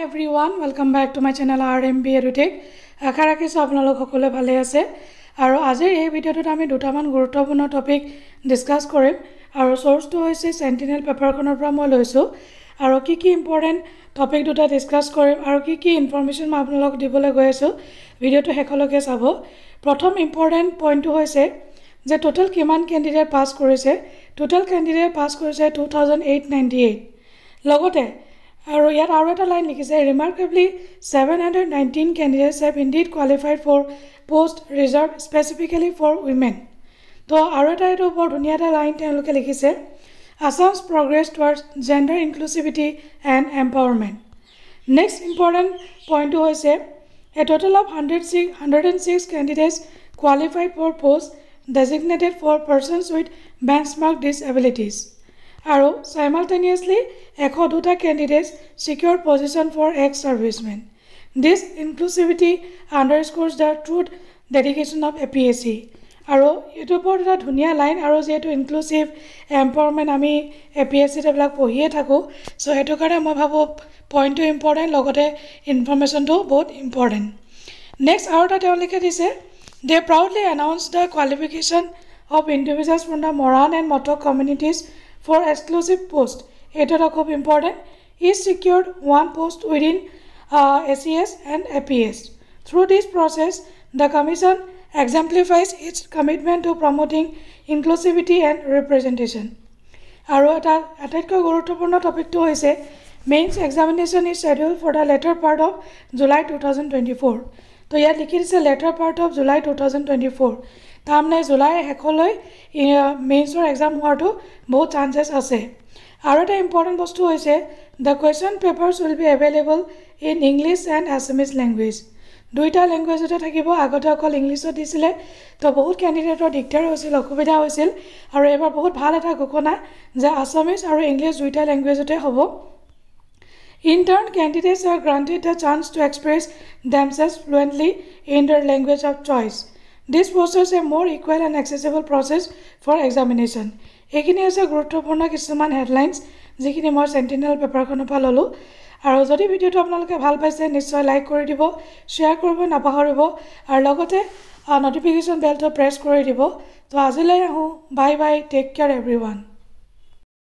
everyone, welcome back to my channel RMB EduTech. আশা ৰাখিছো আপোনালোক সকলোৱে ভালে আছে আৰু আজিৰ এই ভিডিঅ'টোত আমি দুটামান গুৰুত্বপূৰ্ণ টপিক ডিসকাস কৰিম আৰু সোৰ্সটো হৈছে সেন্টিনেল পেপাৰখনৰ পৰা মই লৈছো আৰু কি ইম্পৰ্টেন্ট টপিক দুটা ডিসকাস কৰিম আৰু কি ইনফৰমেশন মই আপোনালোকক দিবলৈ গৈ আছো ভিডিঅ'টো হেকলৈকে চাব প্ৰথম ইম্পৰ্টেন্ট পইণ্টটো হৈছে যে টোটাল কিমান ক্যান্ডিডেট পাস কৰিছে টোটাল ক্যান্ডিডেট পাস কৰিছে 2898 লগতে আৰু ইয়াত আৰু এটা লাইন লিখিছে remarkably 719 candidates have indeed qualified for post reserved specifically for women তো আৰু এটা এটো বৰ ধুনীয়া এটা লাইন তেওঁলোকে লিখিছে Assam's progress towards gender inclusivity and empowerment next important point হৈছে a total of 106 candidates qualified for posts designated for persons with benchmark disabilities আৰু simultaneously 102 candidates secured position for ex-servicemen. This inclusivity underscores the true dedication of APSC. আৰু এটো বৰ এটা ধুনীয়া line আৰু যেটো inclusive এম্পাওয়াৰমেন্ট আমি APSC তে পঢ়িয়ে থাকো সো এটো কাৰণে মই ভাবো পইণ্টটো ইম্পৰ্টেন্ট লগতে ইনফৰমেশনটো বহুত ইম্পৰ্টেন্ট নেক্সট আৰু এটা তেওঁলোকে দিছে they proudly announced the qualification of individuals from the Moran and Motok communities for exclusive post. It is खूब important. He secured one post within SES and APS. Through this process, the Commission exemplifies its commitment to promoting inclusivity and representation. আৰু এটা আটাইতকৈ গুৰুত্বপূৰ্ণ টপিকটো হৈছে mains examination is scheduled for the later part of July 2024. তো ইয়াত লিখি দিছে later part of July 2024. তাৰমানে জুলাই শেষলৈ মেইনছৰ এক্সাম হোৱাটো বহুত চান্সেছ আছে আৰু এটা ইম্পৰ্টেন্ট বস্তু হৈছে the question papers will be available in English and Assamese language দুইটা ল্যাঙ্গুৱেজতে থাকিব আগতে অকল ইংলিছত দিছিলে তো বহুত ক্যান্ডিডেটৰ দিগদাৰ হৈছিল অসুবিধা হৈছিল আৰু এবাৰ বহুত ভাল এটা ঘোষণা যে আসামিজ আৰু ইংলিছ দুইটা ল্যাঙ্গুৱেজতে হ'ব In turn, candidates are granted the chance to express themselves fluently in their language of choice. This fosters a more equal and accessible process for examination. এইখিনি আছে গুৰুত্বপূৰ্ণ কিছুমান হেডলাইনছ যিখিনি মই সেন্টিনেল পেপাৰখনৰ পৰা ললো আৰু যদি ভিডিঅটো আপোনালোকে ভাল পাইছে নিশ্চয় লাইক কৰি দিব শেয়াৰ কৰিব নাপাহৰিব আৰু লগতে নটিফিকেশন বেলটো প্ৰেছ কৰি দিব তো আজিলৈ আহো bye bye take care everyone